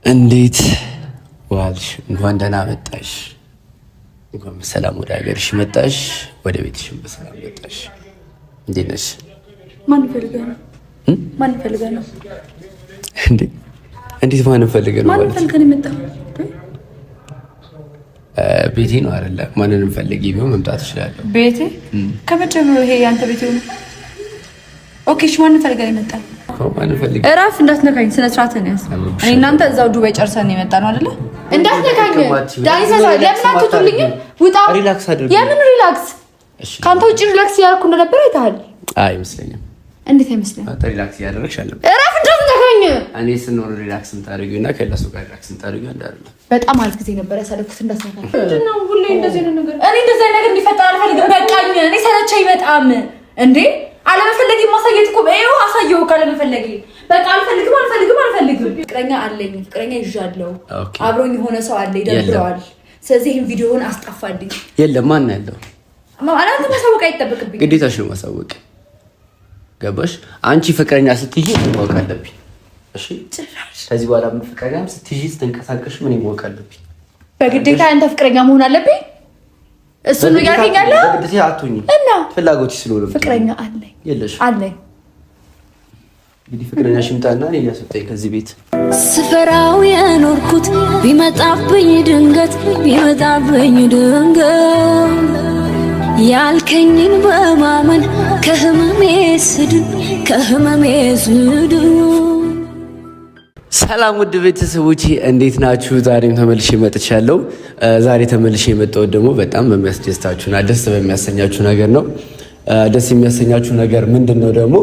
እንዴት ዋልሽ? እንኳን ደህና መጣሽ። እንኳን በሰላም ወደ ሀገርሽ መጣሽ። ወደ ቤትሽም በሰላም መጣሽ። እንዴት ነሽ? ማን ፈልገህ ነው? እንዴት ማን ፈልገህ ነው? ማን ፈልገህ ነው የመጣው? ቤቴ ነው አይደለ? ማንንም ፈልጌ ቢሆን መምጣት እችላለሁ። ቤቴ ከመጀመሪያው ይሄ ያንተ ቤት ነው? ኦኬ፣ እሺ። ማን ፈልገህ ነው የመጣው? እራፍ፣ እንዳትነካኝ። ስነ ስርዓትን ያዝ። እኔ እናንተ እዛው ዱባይ ጨርሰን የመጣ ነው አይደለ? እንዳትነካኝ ዳይሳ። ለምን አትጡልኝም? ውጣ። ሪላክስ አድርግ። የምን ሪላክስ? ካንተ ውጪ ሪላክስ ያደረኩ እንደነበር አይተሃል። አይመስለኝም። እንዴት አይመስልም? ሪላክስ ያደረግሽ አለ። እራፍ፣ እንዳትነካኝ። እኔ ስኖር ሪላክስ እንታደርጊውና ከለሱ ጋር ሪላክስ እንታደርጊው እንዳለ በጣም አሪፍ ጊዜ ነበር ያሳለፍኩት። እንዳትነካኝ። ምንድነው ሁሌ እንደዚህ ነው ነገር? እኔ እንደዚህ አይነት ነገር እንዲፈጠር አልፈልግም። በቃኝ። እኔ ሰለቸኝ በጣም እንዴ አለመፈለጊ ማሳየት እኮ በይው አሳየው። ካለመፈለጊ በቃ አልፈልግም። ፍቅረኛ አለኝ፣ ፍቅረኛ ይዣለሁ። አብሮኝ የሆነ ሰው አለ፣ ይደብረዋል። ስለዚህ ይሄን ቪዲዮውን አስጠፋልኝ። የለም ማን ያለው ማለት ማሳወቅ አይጠበቅብኝ። ግዴታሽ ነው ማሳወቅ። ገባሽ? አንቺ ፍቅረኛ ስትይጂ ማወቅ አለብኝ። እሺ፣ ከዚህ በኋላ ምን ፍቅረኛም ስትይጂ ስትንቀሳቀሽ ምን ማወቅ አለብኝ? በግዴታ አንተ ፍቅረኛ መሆን አለብኝ? እሱ ነው ያገኛለሁ። በግዴታ አትሁኝ እና ፍላጎት ስለሆነ ፍቅረኛ አለኝ። የለሽ? አለኝ። እንግዲህ ፍቅረኛ ሽምጣና እኔ ያስወጣኝ ከዚህ ቤት። ስፈራው የኖርኩት ቢመጣብኝ ድንገት ያልከኝን በማመን ከህመሜ ስድን ሰላም ውድ ቤተሰቦቼ እንዴት ናችሁ? ዛሬም ተመልሼ መጥቻለሁ። ዛሬ ተመልሼ የመጣሁት ደግሞ በጣም በሚያስደስታችሁና ደስ በሚያሰኛችሁ ነገር ነው። ደስ የሚያሰኛችሁ ነገር ምንድነው ደግሞ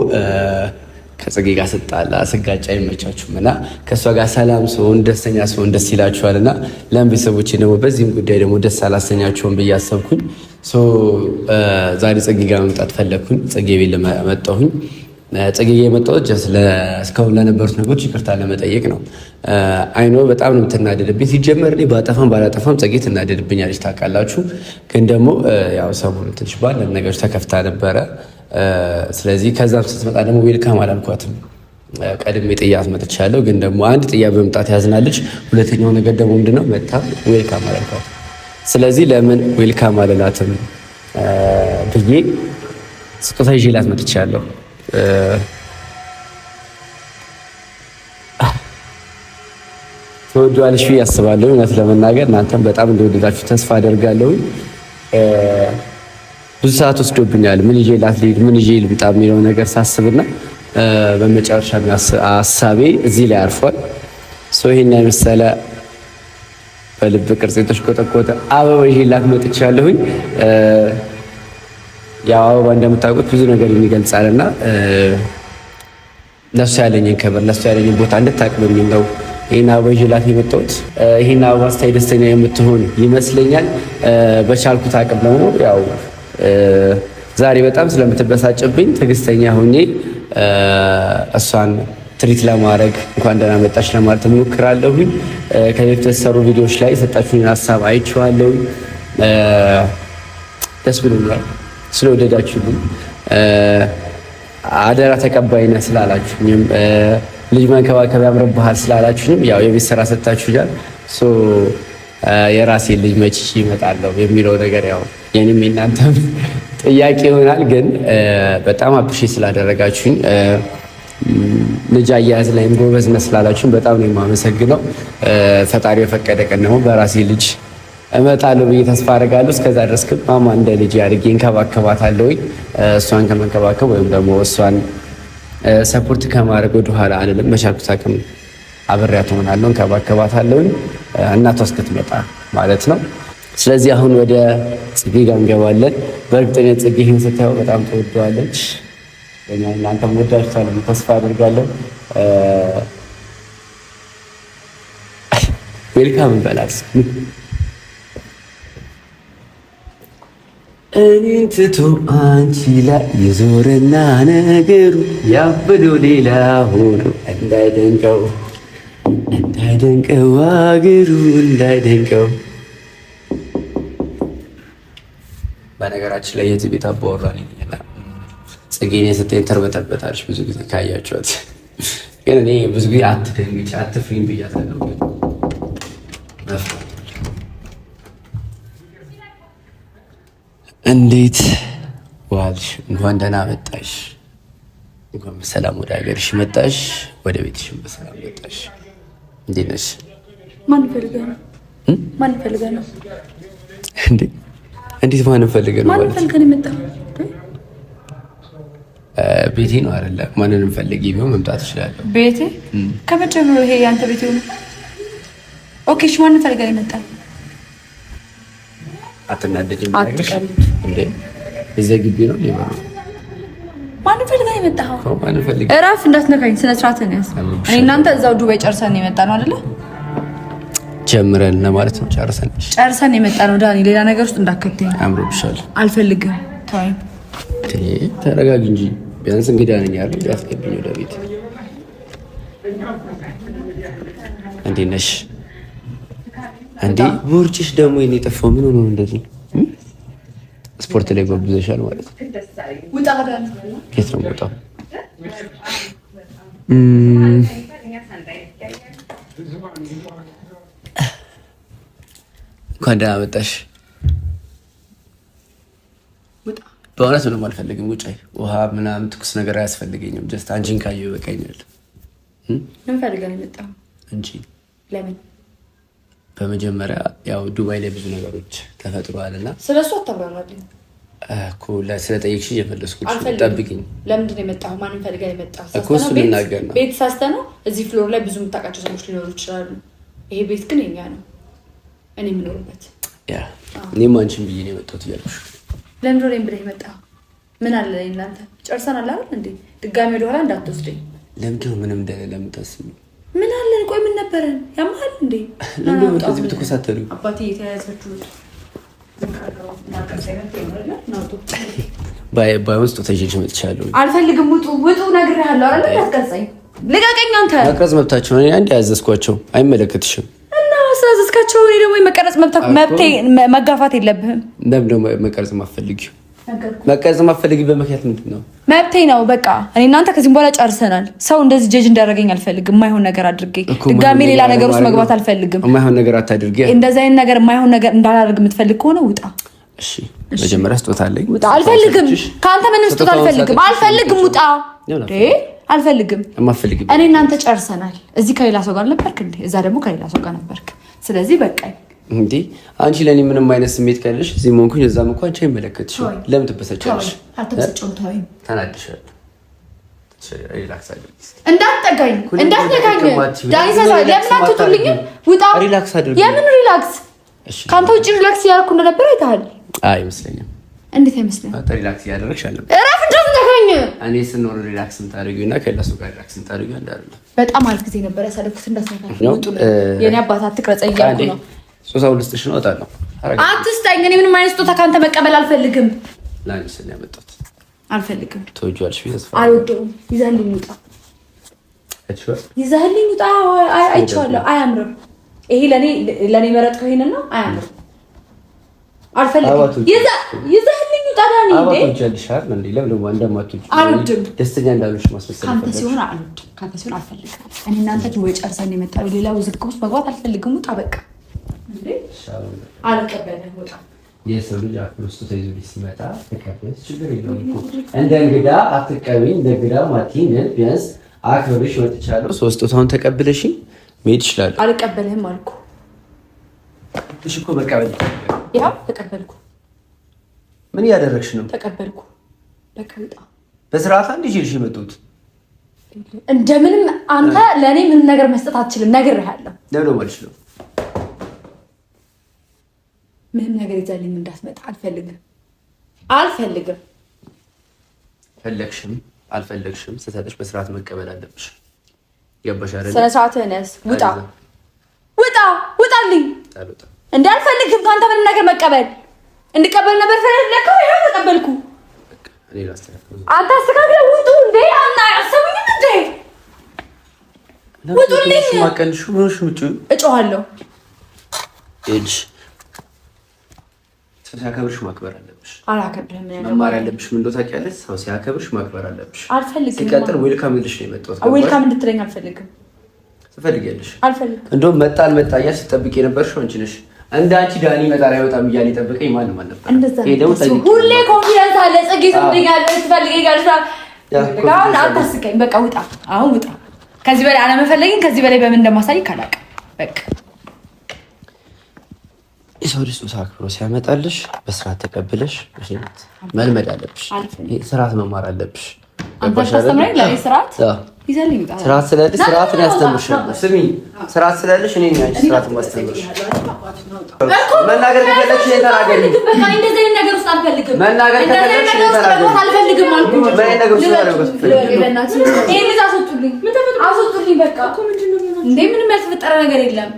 ከጽጌ ጋር ስጣላ ስጋጫ አይመቻችሁም እና ከእሷ ጋር ሰላም ስሆን ደስተኛ ስሆን ደስ ይላችኋልና ለምን ቤተሰቦቼ ደግሞ በዚህም ጉዳይ ደግሞ ደስ አላሰኛችሁም ብዬ አሰብኩኝ። ዛሬ ጽጌ ጋር መምጣት ፈለግኩኝ። ጽጌ ቤት መጣሁኝ። ጽጌ የመጣሁት እስካሁን ለነበሩት ነገሮች ይቅርታ ለመጠየቅ ነው። አይኖ በጣም ነው የምትናደድብኝ። ሲጀመር እኔ ባጠፋም ባላጠፋም ጽጌ ትናደድብኛለች ታውቃላችሁ። ግን ደግሞ ያው ሰሞኑን ትንሽ ባለን ነገሮች ተከፍታ ነበረ። ስለዚህ ከዛም ስትመጣ ደግሞ ዌልካም አላልኳትም። ቀድሜ ጥያት መጥቻለሁ። ግን ደግሞ አንድ ጥያ በመምጣት ያዝናለች። ሁለተኛው ነገር ደግሞ ምንድነው መጣ ዌልካም አላልኳትም። ስለዚህ ለምን ዌልካም አልላትም ብዬ ስጦታ ይዤላት መጥቻለሁ። ተወዷልሽ ብዬ አስባለሁ። እውነት ለመናገር እናንተም በጣም እንደወደዳችሁ ተስፋ አደርጋለሁ። ብዙ ሰዓት ወስዶብኛል። ምን ይዤላት ልሂድ፣ ምን ይዤ ልምጣ የሚለው ነገር ሳስብና በመጨረሻ ሀሳቤ እዚህ ላይ አርፏል። ይሄን የመሰለ በልብ ቅርጽ የተሽቆጠቆጠ አበባ ይዤላት መጥቻለሁኝ። ያው አበባ እንደምታውቁት ብዙ ነገር የሚገልጻልና ለእሱ ያለኝን ክብር ለእሱ ያለኝን ቦታ እንድታውቅ በሚል ነው ይሄን አበባ ይዤላት የመጣሁት። ይሄን አበባ ስታይ ደስተኛ የምትሆን ይመስለኛል። በቻልኩት አቅም ደግሞ ያው ዛሬ በጣም ስለምትበሳጭብኝ ትዕግስተኛ ሆኜ እሷን ትሪት ለማድረግ እንኳን ደህና መጣች ለማለት እሞክራለሁኝ። ከዚህ የተሰሩ ቪዲዮዎች ላይ የሰጣችሁኝን ሀሳብ አይቼዋለሁኝ። ደስ ብሎኛል ስለወደዳችሁልኝ። አደራ ተቀባይነት ስላላችሁኝም ልጅ መንከባከብ ያምርብሃል ስላላችሁኝም ያው የቤት ስራ ሰጣችሁኛል። የራሴ ልጅ መቼ ይመጣለሁ የሚለው ነገር ያው የኔም የእናንተም ጥያቄ ይሆናል። ግን በጣም አፕሪሼት ስላደረጋችሁኝ ልጅ አያያዝ ላይም ጎበዝ መስላላችሁኝ በጣም ነው የማመሰግነው። ፈጣሪ የፈቀደ ቀን ደግሞ በራሴ ልጅ እመጣለሁ ብዬ ተስፋ አደርጋለሁ። እስከዛ ድረስ ግን ማማ እንደ ልጅ አድርጌ እንከባከባታለሁ። እሷን ከመንከባከብ ወይም ደግሞ እሷን ሰፖርት ከማድረግ ወደኋላ አልልም። በቻልኩት አቅም አብሬያት እሆናለሁ፣ እንከባከባታለሁ እናቷ እስክትመጣ ማለት ነው። ስለዚህ አሁን ወደ ጽጌ ጋር እንገባለን። በእርግጠኛ ጽጌ ይህን ስታየው በጣም ተወደዋለች። እናንተም ወዳችኋል ተስፋ አድርጋለሁ። ዌልካም እንበላት። እኔን ትቶ አንቺ ላይ የዞረና ነገሩ ያበደው ሌላ ሆኖ እንዳይደንቀው አገሩ እንዳይደንቀው። በነገራችን ላይ የዚህ ቤት አባወራ ነኝ። ጽጌን የሰጠኝ ተርበተበታለች ብዙ ጊዜ ካያችኋት። ግን እኔ ብዙ ጊዜ አትደንግጭ አትፍሪኝ ብያታለሁ። እንዴት ዋልሽ? እንኳን ደህና መጣሽ። እንኳን በሰላም ወደ ሀገርሽ መጣሽ፣ ወደ ቤትሽም በሰላም መጣሽ። እንዴት ነሽ? ማን ፈልገህ ነው? ማን ፈልገህ ነው? እንዴት ማን ፈልገህ ነው? ማን ፈልገህ ነው የመጣው? ቤቴ ነው አይደለ? ማንንም ፈልጊ ቢሆን መምጣት እችላለሁ። ቤቴ ከመጀመሩ ይሄ ያንተ ቤት ነው? ኦኬ፣ እሺ፣ ማን ፈልገህ ነው የመጣው? አትናደጂም? ማግረሽ እንዴ? እዚህ ግቢ ነው ሊማ ማን ፈልገህ ነው የመጣው? ማን ፈልገህ? እረፍ፣ እንዳትነካኝ፣ ስነ ስርዓትን ያዝ። እኔ እናንተ እዛው ዱባይ ጨርሰን የመጣ ነው አይደለ? ጀምረን ለማለት ነው። ጨርሰን የመጣ ነው። ዳኒ፣ ሌላ ነገር ውስጥ እንዳትከተኝ። አምሮብሻል። አልፈልግም። ተወኝ። ተረጋጊ እንጂ ቢያንስ እንግዳ ነኝ አይደል? ያስገብኝ ወደ ቤት። እንዴት ነሽ? እንዴ ቦርጭሽ ደግሞ የኔ ጠፋው። ምን ሆኖ እንደዚህ? ስፖርት ላይ ጎብዘሻል ማለት ነው። ውጣ ዳኒ። የት ነው የምወጣው? እንኳን ደህና መጣሽ። በእውነት ምንም አልፈልግም። ውጭ ውሃ ምናምን ትኩስ ነገር አያስፈልገኝም። ጀስት አንቺን ካየሁ ይበቃኛል። ምን ፈልገህ ነው የመጣው? እንጂ ለምን? በመጀመሪያ ያው ዱባይ ላይ ብዙ ነገሮች ተፈጥሯል እና ስለሱ አታብራራልኝ እኮ። ስለጠየቅሽ እየመለስኩሽ ጠብቂኝ። ለምንድን ነው የመጣው? ማንን ፈልገህ ነው የመጣው? እኮ እሱ ልናገር ነው። ቤት ሳስተህ ነው። እዚህ ፍሎር ላይ ብዙ የምታውቃቸው ሰዎች ሊኖሩ ይችላሉ። ይሄ ቤት ግን የኛ ነው፣ እኔ የምኖርበት። እኔም አንቺን ብዬ ነው የመጣሁት እያልኩሽ። ለምንድን ነው ብለህ የመጣው? ምን አለ እናንተ ጨርሰናል አይደል እንዴ? ድጋሚ ወደኋላ እንዳትወስደኝ። ለምንድን ነው ምንም እንደሌለ የምታስቢው? ምን አለን? ቆይ ምን ነበረን? ያማል እንዴ? ለምን ነው ከዚህ ብትኮሳተሩ? አባቴ የተያዘችው ባይሆን ስጦታ ይዤልሽ መጥቻለሁ። አልፈልግም። ውጡ ነግሬሃለሁ አይደል? ያስቀጸኝ ልቀቀኝ። አንተ መቅረጽ መብታቸው ነው። አንድ ያዘዝኳቸው አይመለከትሽም። እና አሳዘዝካቸው። እኔ ደግሞ የመቀረጽ መብቴ መጋፋት የለብህም። ለምን ደግሞ መቀረጽ ማፈልጊው? መቀረጽ ማፈልጊበት ምክንያት ምንድን ነው? መብቴ ነው። በቃ እኔ እናንተ ከዚህም በኋላ ጨርሰናል። ሰው እንደዚህ ጀጅ እንዳደረገኝ አልፈልግም። የማይሆን ነገር አድርጌ ድጋሜ ሌላ ነገር ውስጥ መግባት አልፈልግም። የማይሆን ነገር አታድርጊ። እንደዚህ አይነት ነገር የማይሆን ነገር እንዳላደርግ የምትፈልግ ከሆነ ውጣ። እሺ፣ መጀመሪያ ስጦታ አለኝ። ውጣ። አልፈልግም። ከአንተ ምንም ስጦታ አልፈልግም። አልፈልግም። ውጣ። አልፈልግም። እኔ እናንተ ጨርሰናል። እዚህ ከሌላ ሰው ጋር ነበርክ እንዴ? እዛ ደግሞ ከሌላ ሰው ጋር ነበርክ። ስለዚህ በቃኝ። እንዴ አንቺ ለኔ ምንም አይነት ስሜት ካለሽ እዚህ ሞንኩኝ እዛም እንኳን አንቺ አይመለከትሽም። ለምን ትበሳጫለሽ? አልተበሳጨሁም። ተወኝ። ተናድሻለሁ። ሪላክስ አድርጊ። እንዳትጠጋኝ፣ እንዳትነካኝ። ዳይሰሳ ለምን አትጡልኝም? ውጣ። ሪላክስ አድርጊ። የምን ሪላክስ? ካንተ ውጪ ሪላክስ እያደረኩ እንደነበረ አይተሃል። አይመስለኝም። እንዴት አይመስልም? ሪላክስ እያደረግሽ አለበት። እረፍ፣ እንዳትነካኝ። እኔ ስኖር ሪላክስ የምታደርጊው እና ከሌላ ሰው ጋር ሪላክስ የምታደርጊው አንድ አይደለም። በጣም አሪፍ ጊዜ ነበር ያሳለፍኩት። እንዳትነካኝ። የኔ አባት አትቅረጸኝ እያልኩ ነው። ሶሳው ልስጥሽ ነው። እወጣለሁ። አትስጠኝ። እኔ ምንም አይነት ስጦታ ካንተ መቀበል አልፈልግም። ለአንቺ ስል ያመጣሁት አልፈልግም። ተወጇልሽ ብዬ ተስፋ አልወደውም። ይዘህልኝ ውጣ። ይዘህልኝ ውጣ። አይቼዋለሁ። አያምርም። ይሄ ለኔ መረጥከው። ይሄንን ነው። አያምርም። አልፈልግም። ይዘህልኝ ውጣ። ዳኒ እንዴ አባቶቻልሽ አይደል እንዴ? ለምን እንደማትወጪ አልወድም። ደስተኛ እንዳልሆንሽ ማስመሰል ካንተ ሲሆን አልወድም። ካንተ ሲሆን አልፈልግም። እኔ እናንተ ወይ ጨርሰን የመጣው ሌላ ውዝግብ ውስጥ መግባት አልፈልግም። ውጣ በቃ። አልቀበልም። ውጣ። የሰው ልጅ አክብሮ ስጦታ ይዞልሽ ሲመጣ ተቀበል፣ ችግር የለውም እኮ። እንደ እንግዳ አትቀበኝ፣ እንደ እንግዳ ማቲን ቢያንስ አክብሬሽ መጥቻለሁ። ስጦታውን ተቀብለሽኝ መሄድ ይችላል። አልቀበልህም አልኩ። እሺ እኮ መቀበል ያው ተቀበልኩ። ምን እያደረግሽ ነው? ተቀበልኩ። በቃ ውጣ። በስርዓት አንድ ይዤልሽ የመጡት እንደምንም አንተ ለእኔ ምንም ነገር መስጠት አትችልም። ነግሬሃለሁ። ለምን ማለት ነው? ምንም ነገር ይዘህልኝ እንዳትመጣ አልፈልግም። አልፈልግም። ፈለግሽም አልፈለግሽም ስሰጥሽ በስርዓት መቀበል አለብሽ። ገባሽ አይደል? ስነ ስርዓትህን ያዝ። ውጣ። ውጣ። ውጣልኝ። እንደ አልፈልግም ከአንተ ምንም ነገር መቀበል። እንድቀበል ነበር ፈለግከው። ይኸው ተቀበልኩ። አንተ አስተካክለህ ውጡ። እንዴ አያሰቡኝም እንዴ? ውጡልኝ። ማቀንሹ ምንሽ ውጪ። እጮሃለሁ። እልሽ ሰው ሲያከብርሽ ማክበር አለብሽ። አላከብርም። መማር ያለብሽ ምን እንደው ታውቂያለሽ። ሰው ሲያከብርሽ ማክበር አለብሽ። አልፈልግም። ሲቀጥል ዌልካም ልልሽ ነው የመጣሁት። ዌልካም እንድትለኝ አልፈልግም። ትፈልጊያለሽ? አልፈልግም። እንደውም መጣ አልመጣ እያልሽ ስትጠብቂ የነበርሽው አንቺ ነሽ። እንደ አንቺ ዳኒ ይመጣል አይወጣም እያለ የጠበቀኝ ማንም አልነበረም። ይሄ ደግሞ ሁሌ ኮንፊደንስ አለ። ጽጌ ትፈልጊያለሽ፣ ትፈልጊያለሽ። አሁን አታስቀኝ። በቃ ውጣ፣ አሁን ውጣ። ከዚህ በላይ አለመፈለግን ከዚህ በላይ በምን እንደማሳይ ካላቀ በቃ የሰው ልጅ ጾታ አክብሮ ሲያመጣልሽ በስርዓት ተቀብለሽ መልመድ አለብሽ። ስርዓት መማር አለብሽ። ስርዓት ስላለሽ ስርዓትን ያስተምርሻል። ስሚ፣ ስርዓት ስላለሽ እኔ ነኝ አንቺ ስርዓት ማስተምርሽ። መናገር ከፈለግሽ እኔ ተናገሪ። እንደዚህ አይነት ነገር ውስጥ አልፈልግም። መናገር ከፈለግሽ እኔ ተናገሪ። አልፈልግም አልኩኝ። ምን አይነት ነገር ውስጥ አልፈልግም። ይሄን ልጅ አስወጡልኝ፣ አስወጡልኝ። በቃ እኮ ምንድነው እንዴ? ምንም ያልተፈጠረ ነገር የለም።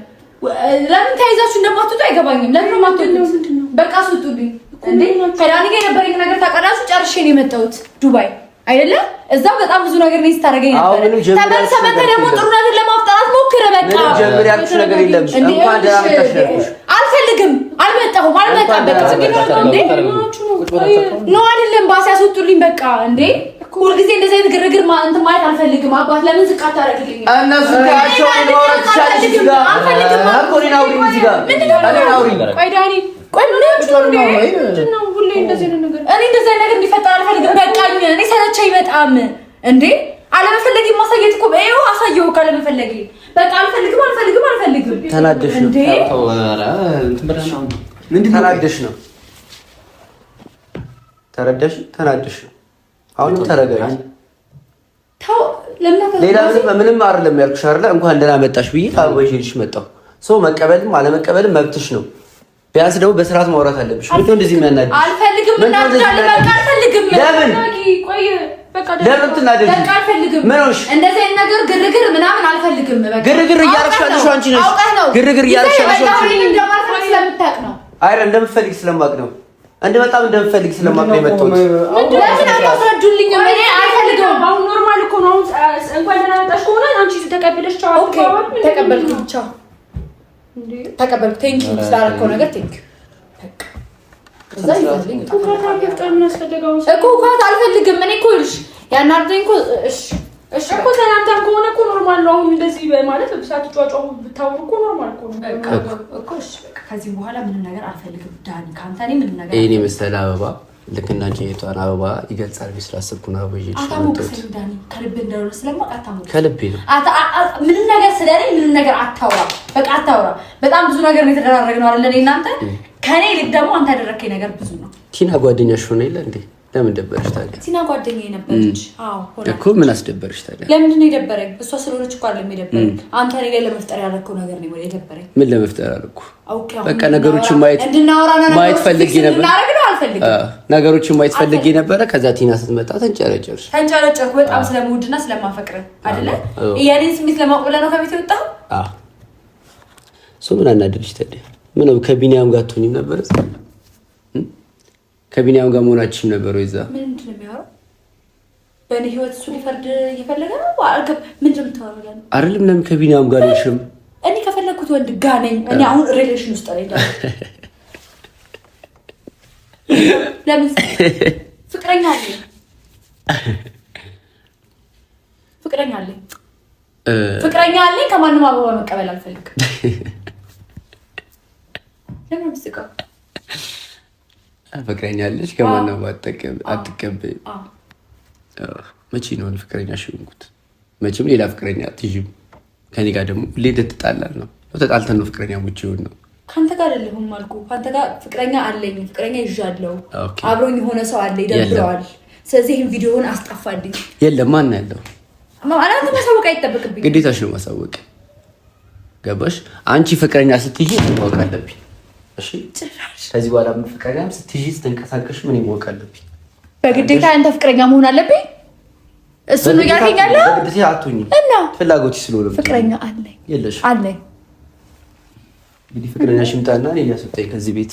ለምን ተይዛችሁ እንደማትወጡ አይገባኝም። ለምን ነው የማትወጡት? በቃ አስወጡልኝ። እንዴ ከዳኒ ጋር የነበረኝ ነገር ታውቃላችሁ። ጨርሼ ነው የመጣሁት ዱባይ አይደለም። እዛ በጣም ብዙ ነገር ነው ስታደርገኝ ነበር። ተመልሰህ መተህ ደግሞ ጥሩ ነገር ለማፍጠራት ሞክረ። በቃ ምንም ጀምር ያልኩሽ ነገር የለም። እንኳን ደህና መጣሽ ያልኩሽ። አልፈልግም፣ አልመጣሁም፣ አልመጣም። በቃ እንዴ ነው አይደለም። ባስ ያስወጡልኝ። በቃ እንዴ ሁልጊዜ እንደዚህ አይነት ግርግር እንትን ማለት አልፈልግም። አባት ለምን ዝቅ አታደርግልኝ? እነሱ ታቸው አይኖር ትችላለሽ። እዚህ ጋር አልኮሪና አውሪ እዚህ ጋር እኔ አውሪ። ቆይ ዳኒ፣ ቆይ ምን ነው ሁሌ እንደዚህ አይነት ነገር እኔ እንደዚህ አይነት ነገር እንዲፈጠር አልፈልግም። በቃኝ። እኔ ሰለቸኝ በጣም። እንዴ አለመፈለጊ ማሳየት እኮ በይው አሳየው። ካለመፈለጊ በቃ አልፈልግም፣ አልፈልግም፣ አልፈልግም። ተናደሽ ነው እንዴ? ተናደሽ ነው። ተረዳሽ? ተናደሽ ነው። አሁን ተረጋጊ። ታው ሌላ ምንም አይደለም ያልኩሽ አይደለ? እንኳን ደህና መጣሽ ብዬ አበባሽ ልጅ መጣሁ። ሰው መቀበልም አለመቀበልም መብትሽ ነው። ቢያንስ ደግሞ በስርዓት ማውራት አለብሽ። ምን እንደዚህ የሚያናድድ አልፈልግም። እናድዳለን። በቃ አልፈልግም። ለምን ቆይ በቃ ለምን ትናደጂ? በቃ አልፈልግም። ምን ሆነሽ? እንደዚህ አይነት ነገር ግርግር ምናምን አልፈልግም። በቃ ግርግር እያደረግሽ ያለሽው አንቺ ነሽ። ግርግር እያደረግሽ ያለሽው አንቺ ነሽ። ስለምታውቅ ነው። አይደል? እንደምትፈልጊ ስለማውቅ ነው። በጣም እንደምትፈልጊ ስለማውቅ ነው የመጣሁት። ለምን አታስረዱልኝ? እኔ አልፈልግም። አሁን ኖርማል እኮ ነው። እንኳን ደህና መጣሽ ከሆነ አንቺ ተቀበለሽ ቻው። ኦኬ ተቀበልኩ። ቻው ተቀበልኩ። ቴንክ ዩ ስላደረከው ነገር ቴንክ ዩ። በቃ እዛ ይፈልኝ እኮ አልፈልግም። እኔ እኮ ልሽ ያናርደኝ እኮ እሺ እኮ ሰላምታም ከሆነ እኮ ኖርማል ነው። አሁን እንደዚህ ማለት ሳትጫጫው ብታወሩ እኮ ኖርማል እኮ ነው እኮ። እሺ በቃ ከዚህ በኋላ ምንም ነገር አልፈልግም ዳኒ። ካንተ እኔ ምንም ነገር እኔ መሰለ አበባ ልክ እንዳንቺ የቷን አበባ ይገልጻል ብዬ ስላሰብኩ ነው አበባ ይዤ አታሞክሰኝ ዳኒ። ከልብ እንደሆነ ስለማውቅ አታሞክሰኝ። ከልቤ ነው። ምንም ነገር ስለኔ ምንም ነገር አታውራ። በቃ አታውራ። በጣም ብዙ ነገር ነው የተደራረግነው አይደል? እኔ እናንተ ከኔ ልክ ደግሞ አንተ ያደረከኝ ነገር ብዙ ነው። ቲና ጓደኛሽ ሆነ የለ እንዴ? ለምን ደበረሽ ታዲያ? ቲና ጓደኛዬ ነበረች። አዎ ሆነ እኮ። ምን አስደበረሽ ታዲያ? ለምንድን ነው የደበረኝ? እሷ ስለሆነች እኮ አይደለም የደበረኝ። አንተ እኔ ላይ ለመፍጠር ያደረከው ነገር ነው የደበረኝ። ምን ለመፍጠር አደረኩ? በቃ ነገሮችን ማየት ፈልጌ ነበር። ነገሮችን ማየት ፈልጌ ነበረ። ከዛ ቲና ስትመጣ ተንጨረጨርሽ። በጣም ስለምወድና ስለማፈቅር አይደለ? የኔን ስሜት ለማወቅ ብለህ ነው ከቤት የወጣው? አዎ። ምን አናደድሽ ታዲያ? ምን ነው ከቢኒያም ጋር ትሆኚም ነበር? ከቢኒያም ጋር መሆናችን ነበር ወይ? እዛ ምንድን ነው የሚያወራው? በእኔ ህይወት እሱ ሊፈርድ እየፈለገ ነው። ምንድን ነው የምታወራው? አይደለም። ለምን ከቢኒያም ጋር ነሽም? እኔ ከፈለግኩት ወንድ ጋር ነኝ። እኔ አሁን ሪሌሽን ውስጥ ነኝ። ለምን ፍቅረኛ አለኝ፣ ፍቅረኛ አለኝ። ከማንም አበባ መቀበል አልፈልግም። ለምን ምስቀው? ፍቅረኛ አለሽ፣ ከማንም አትቀበይም። መቼ ነው ፍቅረኛሽ የሆንኩት? መቼም ሌላ ፍቅረኛ አትይዥም። ከኔ ጋር ደግሞ ሁሌ ልትጣላል ነው። ተጣልተን ነው ፍቅረኛ ሙች ይሆን ነው። ከአንተ ጋር አይደለሁም አልኩህ። ከአንተ ጋር ፍቅረኛ አለኝ፣ ፍቅረኛ ይዣለሁ። አብሮኝ የሆነ ሰው አለ፣ ይደብረዋል። ስለዚህ ይህን ቪዲዮውን አስጠፋልኝ። የለም ማን ያለው? አንተ ማሳወቅ አይጠበቅብኝ። ግዴታሽ ነው ማሳወቅ። ገባሽ? አንቺ ፍቅረኛ ስትይዥ ማወቅ አለብኝ። እሺ ከዚህ በኋላ ምን ፍቅረኛም ስትይዥ ስትንቀሳቀሽ ምን ማወቅ አለብኝ? በግዴታ አንተ ፍቅረኛ መሆን አለብኝ? እሱ ነው ያገኛለሁ። በግዴታ አትሁኝ እና ፍላጎትሽ ስለሆነ ፍቅረኛ አለኝ። የለሽ? አለኝ። እንግዲህ ፍቅረኛሽ ይምጣና እኔ ያስወጣኝ ከዚህ ቤት።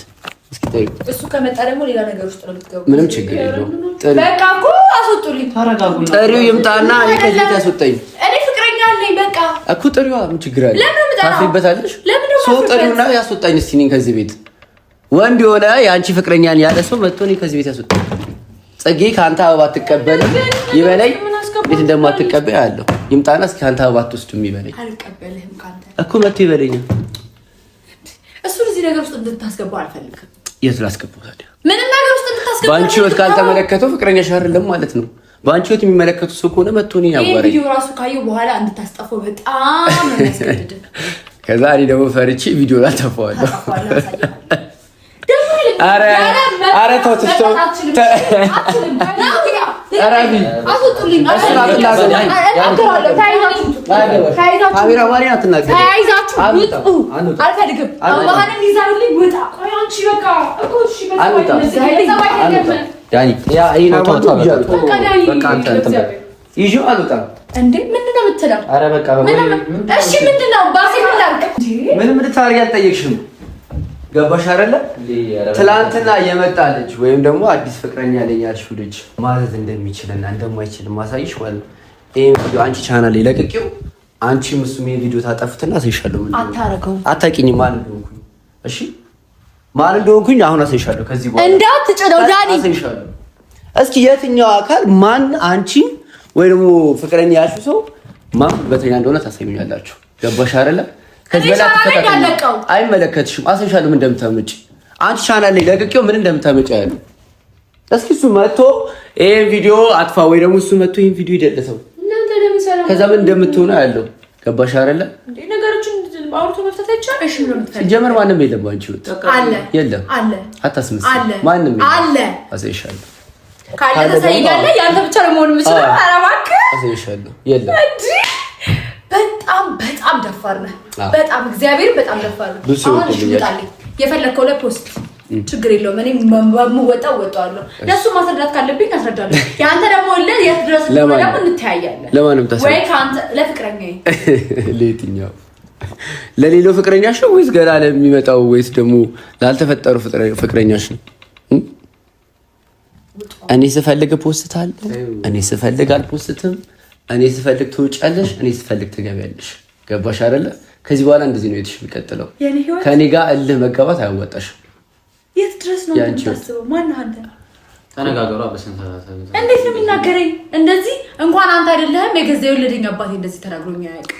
እስኪ ታዩ። እሱ ከመጣ ደግሞ ሌላ ነገር ውስጥ ነው የምትገባው። ምንም ችግር የለውም። በቃ እኮ አስወጡልኝ። ተረጋጉ። ጠሪው ይምጣና እኔ ከዚህ ቤት ያስወጣኝ። እኔ ፍቅረኛ አለኝ። በቃ እኮ ጠሪዋ ምን ችግር አለ? ለምን ታፍሪበታለሽ? ሰው ጠሪውና ያስወጣኝ። እስቲ እኔን ከዚህ ቤት ወንድ የሆነ የአንቺ ፍቅረኛን ያለ ሰው መጥቶ እኔ ከዚህ ቤት ያስወጣ። ጽጌ ከአንተ አበባ አትቀበልም ይበለኝ። ቤት እንደማትቀበል ያለው ይምጣና እስኪ ከአንተ አበባ አትወስድም ይበለኝ። አልቀበልህም ካንተ እኮ መጥቶ ይበለኝ። እሱን እዚህ ነገር ውስጥ እንድታስገባው አልፈልግም። የት ላስገባው ታዲያ? ምንም ነገር ውስጥ እንድታስገባው በአንቺ ህይወት ካልተመለከተው ፍቅረኛሽ አይደለም ማለት ነው። በአንቺ ህይወት የሚመለከቱ ሰው ከሆነ መጥቶ እኔ ያዋራኝ። ቪዲዮ ራሱ ካየሁ በኋላ እንድታስጠፋው በጣም ነው የሚያስገድድ። ከዛ እኔ ደግሞ ፈርቼ ቪዲዮ ላጠፋዋለሁ። ኧረ ተው ትተው ምንም ልታደርጊ አልጠየቅሽም። ገባሽ አይደለ? ትላንትና የመጣ ልጅ ወይም ደግሞ አዲስ ፍቅረኛ ያለኝ ያልሽው ልጅ ማለት እንደሚችልና እንደማይችል ማሳይሽ ማለት ነው። ይሄን ቪዲዮ አንቺ ቻናል ላይ ለቅቄው አንቺም እሱም ይሄን ቪዲዮ ታጠፉትና አሳይሻለሁ። ምን አታረገው? አታውቂኝም ማን እንደሆንኩኝ። እሺ ማን እንደሆንኩኝ አሁን አሳይሻለሁ። ከዚህ በኋላ እንዳትጭነው ዳኒ አሳይሻለሁ። እስኪ የትኛው አካል ማን አንቺ ወይ ደግሞ ፍቅረኛ ያልሽው ሰው ማን በተኛ እንደሆነ ታሳዩኛላችሁ። ገባሽ አይደለ? ከዚህ በላይ ተፈታተኝ። አይመለከትሽም። አሳይሻለሁ ምን እንደምታመጪ። አንቺ ቻናል ላይ ለቅቄው ምን እንደምታመጪ ያለው። እስኪ እሱ መጥቶ ይሄን ቪዲዮ አጥፋ ወይ ደግሞ እሱ መጥቶ ይሄን ቪዲዮ ይደልተው። እናንተ ለምሳሌ ከዛ ምን እንደምትሆነ ያለው። ገባሽ አይደለ? እንዴ ነገሮችን አውርቶ መፍታት አይቻልም። እሺ ነው የምትፈልጊው? ጀመር ማንም የለም ባንቺ ወጥ አለ የለም አለ አታስመስል። አለ ማንም አለ። አሳይሻለሁ ካለ ተሳይጋለ ያንተ ብቻ ነው መሆን የምችለው። ኧረ እባክህ አሳይሻለሁ። የለም በጣም ደፋር ነህ። በጣም እግዚአብሔር በጣም ደፋር ነህ። አሁን እሺ ውጣልኝ። የፈለከው ለፖስት ችግር የለውም። እኔ በምወጣው ወጣዋለሁ። ለሱ ማስረዳት ካለብኝ አስረዳለሁ። ያንተ ደግሞ የት ድረስ ነው ደግሞ እንተያያለን። ለማንም ታሰብ ወይ ካንተ ለፍቅረኛዬ ለየትኛው ለሌላው ፍቅረኛሽ ነው ወይስ ገና ለሚመጣው ወይስ ደግሞ ላልተፈጠሩ ፍቅረኛሽ ነው? እኔ ስፈልግ ፖስታለሁ፣ እኔ ስፈልግ አልፖስትም። እኔ ስፈልግ ትውጫለሽ፣ እኔ ስፈልግ ትገቢያለሽ። ገባሽ አይደለ? ከዚህ በኋላ እንደዚህ ነው የትሽ የሚቀጥለው። ከኔ ጋር እልህ መጋባት አያዋጣሽም። የት ድረስ ነው የምታስበው? ማነው አንተ? ተነጋገሩ። በሰንተራ እንዴት ነው የሚናገረኝ እንደዚህ? እንኳን አንተ አይደለህም የገዛ የወለደኝ አባቴ እንደዚህ ተናግሮኝ አያውቅም።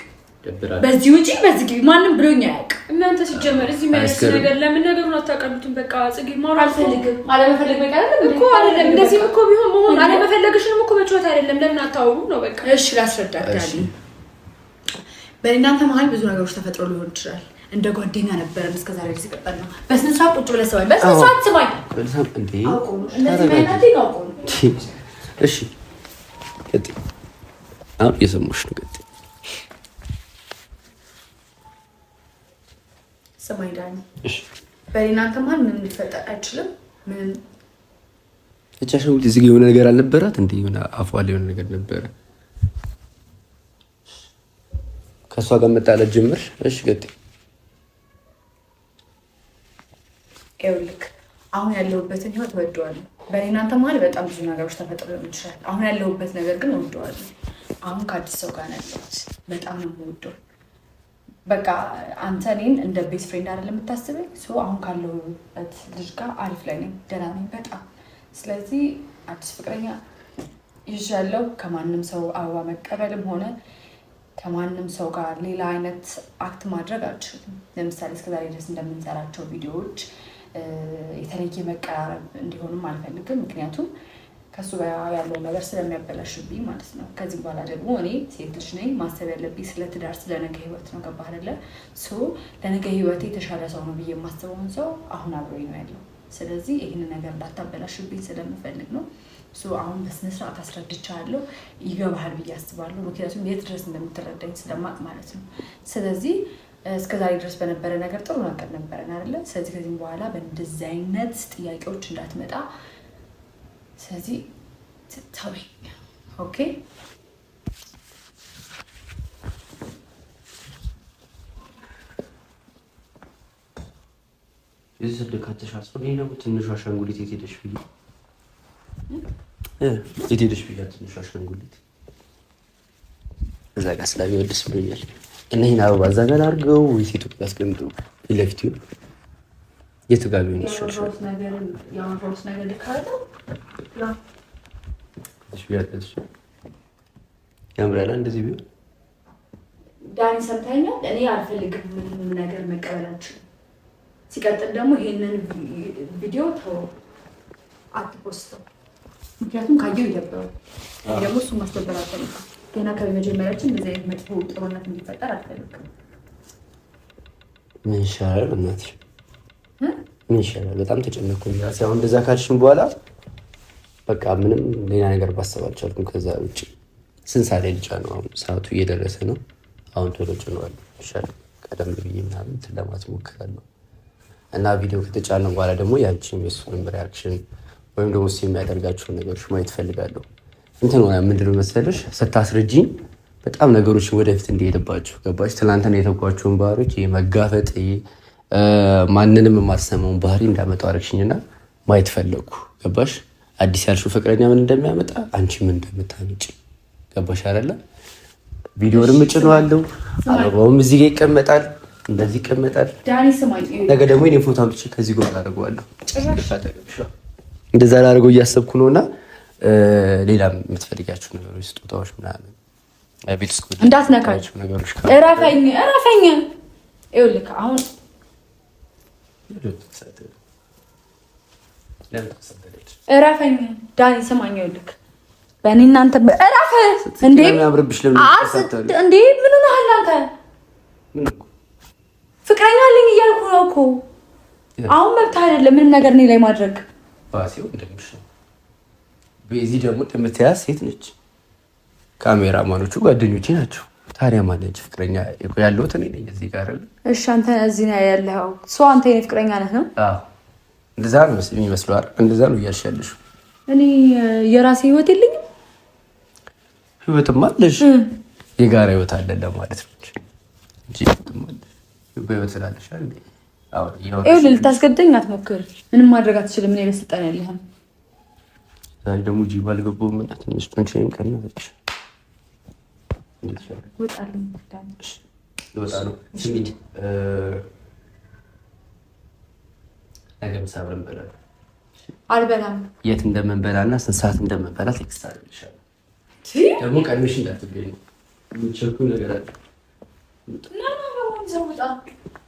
በዚህ ውጪ በዚህ ግቢ ማንም ብሎኝ አያውቅም። እናንተ ሲጀመር እዚህ ማለት ነገር ለምን ነገሩን አታቀሉትም? በቃ ጽጌ ማውራት አልፈልግም። አለመፈለግ በቃ እኮ አይደለም። እንደዚህ እኮ ቢሆን መሆን አለመፈለግሽንም እኮ በጭወት አይደለም። ለምን አታውሩ ነው በቃ። እሺ ላስረዳት ዳኒ። በእናንተ መሀል ብዙ ነገሮች ተፈጥሮ ሊሆን ይችላል። እንደ ጓደኛ ነበረን እስከዛሬ ድረስ የቀጠል ነው። በስነ ስርዓት ቁጭ ብለህ ሰማኝ። በስነ ስርዓት ስማኝ። እንዴ እንደዚህ ማለት ነው። እሺ ቀጥይ። አሁን እየሰማሁሽ ነው። ቀጥይ። ስማኝ ዳኒ። እሺ በእናንተ መሀል ምንም ሊፈጠር አይችልም። ምንም እቻሽው እዚህ የሆነ ነገር አልነበራት እንዴ? የሆነ አፏ ላይ የሆነ ነገር ነበረ። ከሷ ጋር መጣላት ጀምር። እሺ ቀጥይ። ይኸውልህ አሁን ያለሁበትን ህይወት እወደዋለሁ። በእናንተ መሀል በጣም ብዙ ነገሮች ተፈጥሮ ሊሆን ይችላል። አሁን ያለሁበት ነገር ግን እወደዋለሁ። አሁን ከአዲስ ሰው ጋር ነው ያለሁት። በጣም ነው የምወደው። በቃ አንተ እኔን እንደ ቤስት ፍሬንድ አይደለም የምታስበኝ። አሁን ካለሁበት ልጅ ጋር አሪፍ ላይ ነኝ፣ ደህና ነኝ በጣም። ስለዚህ አዲስ ፍቅረኛ ይዣለሁ። ከማንም ሰው አበባ መቀበልም ሆነ ከማንም ሰው ጋር ሌላ አይነት አክት ማድረግ አልችልም። ለምሳሌ እስከዛሬ ድረስ እንደምንሰራቸው ቪዲዮዎች የተለየ መቀራረብ እንዲሆንም አልፈልግም። ምክንያቱም ከሱ ጋር ያለው ነገር ስለሚያበላሽብኝ ማለት ነው። ከዚህ በኋላ ደግሞ እኔ ሴት ልጅ ነኝ። ማሰብ ያለብኝ ስለ ትዳር፣ ስለ ነገ ህይወት ነው። ገባህ አይደለ? ለነገ ህይወቴ የተሻለ ሰው ነው ብዬ የማስበውን ሰው አሁን አብሮኝ ነው ያለው። ስለዚህ ይህንን ነገር እንዳታበላሽብኝ ስለምፈልግ ነው። አሁን በስነ ስርዓት አስረድቻለሁ። ይገባሃል ብዬ አስባለሁ። ምክንያቱም የት ድረስ እንደምትረዳኝ ስለማቅ ማለት ነው። ስለዚህ እስከዛሬ ድረስ በነበረ ነገር ጥሩ ነገር ነበረን አይደለ? ስለዚህ ከዚህም በኋላ በእንደዚህ አይነት ጥያቄዎች እንዳትመጣ። ስለዚህ ታዊ ኦኬ። እዚህ ስለካተሻል ሰው ነው ትንሿ አሻንጉሊት የት ሄደሽ ብዬ የት ሄደሽ ብዬ ትንሿ አሻንጉሊት እዛ ጋር ስለሚወድስ ብሎኛል። እና ይሄን አበባ እዛ ጋር አድርገው ወይስ ኢትዮጵያ አስቀምጠው ፊት ለፊት የቱ ጋር ቢሆን ይሻላል? ያምራል እንደዚህ ቢሆን። ዳኒ ሰምተኸኛል? እኔ አልፈልግም ምንም ነገር መቀበላችሁ። ሲቀጥል ደግሞ ይሄንን ቪዲዮ ተው አትፖስተው፣ ምክንያቱም ካየው ይደብረዋል። ደግሞ እሱ ማስደበር አልፈልግም። ገና ከመጀመሪያችን እንደዚህ አይነት መጥፎ ጥሩነት እንዲፈጠር አልፈልግም። ምን ይሻላል እናትሽ? ምን ይሻላል? በጣም ተጨነኩኝ። አሁን እንደዛ ካልሽኝ በኋላ በቃ ምንም ሌላ ነገር ባሰብ አልቻልኩም። ከዛ ውጭ ስንት ሰዓት ላይ ልጫነው? አሁን ሰዓቱ እየደረሰ ነው። አሁን ቶሎ ጭነዋል። ይሻላል ቀደም ብዬ ምናምን እንትን ለማለት እሞክራለሁ። እና ቪዲዮ ከተጫነ በኋላ ደግሞ ያንቺም የእሱንም ሪያክሽን ወይም ደግሞ እሱ የሚያደርጋቸውን ነገሮች ማየት እፈልጋለሁ። እንትን ሆነ ምንድነው መሰለሽ ስታስረጂኝ በጣም ነገሮችን ወደፊት እንዲሄድባቸው ገባሽ? ትናንትና የተጓቸውን ባህሪዎች መጋፈጥ ማንንም የማትሰማውን ባህሪ እንዳመጣው አደረግሽኝና ማየት ፈለግኩ። ገባሽ? አዲስ ያልሽው ፍቅረኛ ምን እንደሚያመጣ አንቺ ምን እንደምታመጪ ገባሽ አይደለ? ቪዲዮንም እጭነዋለሁ። አበባውም እዚህ ጋር ይቀመጣል፣ እንደዚህ ይቀመጣል። ነገ ደግሞ የኔ ፎቶ አምጥቼ ከዚህ ጋር አደርገዋለሁ። እንደዛ ላደርገው እያሰብኩ ነውና ሌላ የምትፈልጊያቸው ነገሮች፣ ስጦታዎች ምናምን ቤት ውስጥ እንዳትነካቸው ነገሮች ካሉ እረፈኝ። ይኸውልህ አሁን እረፈኝ ዳኒ ስማኝ። ይኸውልህ በእኔ እናንተ እረፍ እንዴ! እንዴ ምን ሆነሃል አንተ? ፍቅረኛ አለኝ እያልኩ ነው እኮ። አሁን መብት አይደለም ምንም ነገር እኔ ላይ ማድረግ። ባሲው እንደምሽ ነው። በዚህ ደግሞ እንደምትያዝ ሴት ነች። ካሜራማኖቹ ጓደኞቼ ናቸው። ታዲያ ማለች ፍቅረኛ ያለሁት እኔ ነኝ እዚህ ጋር አይደል? እሺ አንተ እዚህ ነው ያለኸው። ሰው አንተ የኔ ፍቅረኛ ነህ ነው? አዎ እንደዛ ነው የሚመስለው አይደል? እንደዛ ነው እያልሽ ያለሽው። እኔ የራሴ ህይወት የለኝም? ህይወትም አለሽ፣ የጋራ ህይወት አለን ለማለት ነው እንጂ ህይወትም አለሽ። በህይወት ስላለሽ አይደል? አዎ ይኸውልህ ልታስገድደኝ አትሞክር። ምንም ማድረግ አትችልም። እኔ በስልጣን ያለህም ዛሬ ደግሞ ጂባ አልገባሁም እና ትንሽ ጡንቻዬን ቀነሰች። ወጣልኝ ልወጣ ነው። ስሚኝ ነገ ምሳ አብረን እንበላለን። አልበላም። የት እንደምንበላና ስንት ሰዓት እንደምንበላ ቴክስት አድርግልሻለሁ። ደግሞ ቀድመሽ እንዳትገኝ ነው የምትቸኩል ነገር አለ።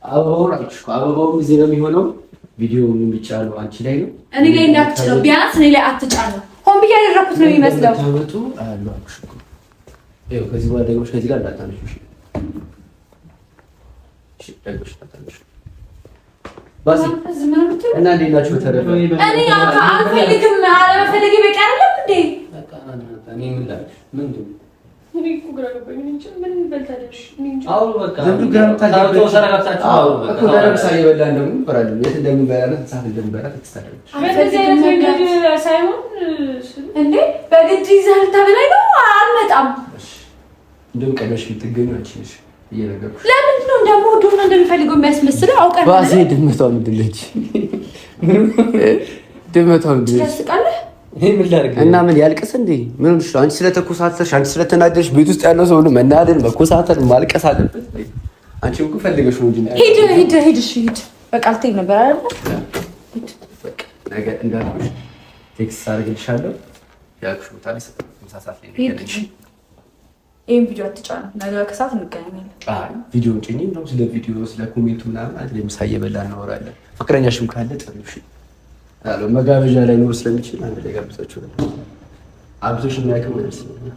አበባውም እዚህ ነው የሚሆነው። ቪዲዮ የሚጫነው አንቺ ላይ ነው። እኔ ላይ እንዳትጭነው፣ ቢያንስ እኔ ላይ አትጫነው። ሆን ብዬ ያደረኩት ነው የሚመስለው። ታመጡ አሉ አልኩሽ እኮ። ይኸው ከዚህ በኋላ ደግሞ ከዚህ ጋር እንዳታነሺው። እሺ እሺ፣ ደግሞሽ እንዳታነሺው። ባሲ እና እንዴት ናችሁ? ተረፈ እኔ አልፈልግም። አለመፈለጌ በቃ አይደለም እንዴ? በቃ እኔ ምን ላድርግ? ምንድን ነው እኔ እኮ ግራ ገባኝ። እንጂ ምን በልታለሽ? እኔ እንጂ አው በቃ ዘንዱ ግራም ታዲያ ተረጋግታችሁ አው እኮ ደረብ ሳይበላ ነው እንበላለን። የት እንደምንበላና ተሳፍ እንደምንበላ ተስተካክለሽ በዚህ አይነት መንገድ ሳይሆን እንዴ በግድ ይዘህ ልታበላኝ ነው? አልመጣም። እሺ እንደም ቀመሽ የምትገኙ አንቺ ነሽ እየነገርኩሽ። ለምንድን ነው ደግሞ ዶና እንደሚፈልገው የሚያስመስለው? አውቀን ባሴ ድመቷ ምንድን ነች? ድመቷ ምንድን ነች? ታስቃለህ እና ምን ያልቅስ እንዴ? ምን ሆነሽ? አንቺ ስለተኮሳተርሽ፣ አንቺ ስለተናደድሽ ቤት ውስጥ ያለው ሰው ሁሉ መናደድ፣ መኮሳተር፣ ማልቀስ አለበት። አንቺ እኮ ፈልገሽ ነው እንጂ ሂድ። እሺ ሂድ። በቃ አልተኝ ነበር አይደል? በቃ ነገ እንዳልኩሽ ቴክስት አድርግልሻለሁ። ያልኩሽ ቦታ ላይ ተመሳሳይ ነገር ይሄን ቪዲዮ አትጫነው። ነገ ከሰዓት እንገናኛለን። አይ ቪዲዮ ጭኝ ነው። ስለ ቪዲዮ ስለ ኮሜንቱ ምናምን አይደል? ምሳ እየበላን እናወራለን። ፍቅረኛሽም ካለ ጥሩሽ አሎ መጋበዣ ላይ ኖር ስለሚችል አንድ ላይ ጋብዛችሁ ነው። አብዞሽ የሚያውቅ ማለት ነው።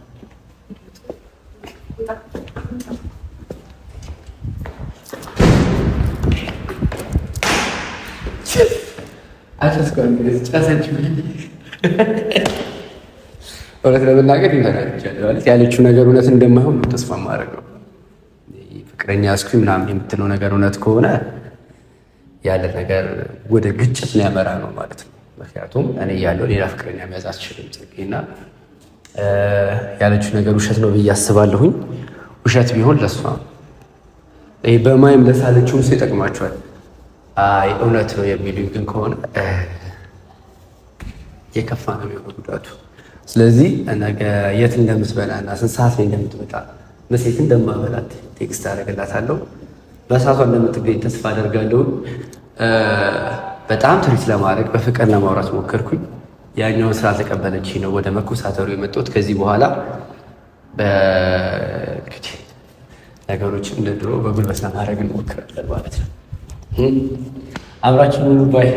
አትስቆም እንደዚህ ጫሳችሁ ወራት ለመናገር ይመጣል ማለት ያለችው ነገር እውነት እንደማይሆን ነው ተስፋ ማድረገው። ፍቅረኛ እስኩ ምናምን የምትለው ነገር እውነት ከሆነ ያለ ነገር ወደ ግጭት ሊያመራ ነው ማለት ነው። ምክንያቱም እኔ ያለው ሌላ ፍቅረኛ መያዝ አልችልም ጽጌና ያለችው ነገር ውሸት ነው ብዬ አስባለሁኝ። ውሸት ቢሆን ለሷ ይሄ በማይም ለሳለችውም ሰው ይጠቅማቸዋል። አይ እውነት ነው የሚሉኝ ግን ከሆነ የከፋ ነው የሚሆነው ጉዳቱ። ስለዚህ ነገ የት እንደምትበላና ስንት ሰዓት ላይ እንደምትመጣ መሴት እንደማበላት ቴክስት አደርግላታለሁ። በሰዓቷ እንደምትገኝ ተስፋ አደርጋለሁ። በጣም ትሪት ለማድረግ በፍቅር ለማውራት ሞከርኩኝ። ያኛውን ስላልተቀበለች ነው ወደ መኮሳተሩ የመጣሁት። ከዚህ በኋላ እንግዲህ ነገሮችን እንደ ድሮ በጉልበት ለማድረግ እንሞክራለን ማለት ነው። አብራችን ባይ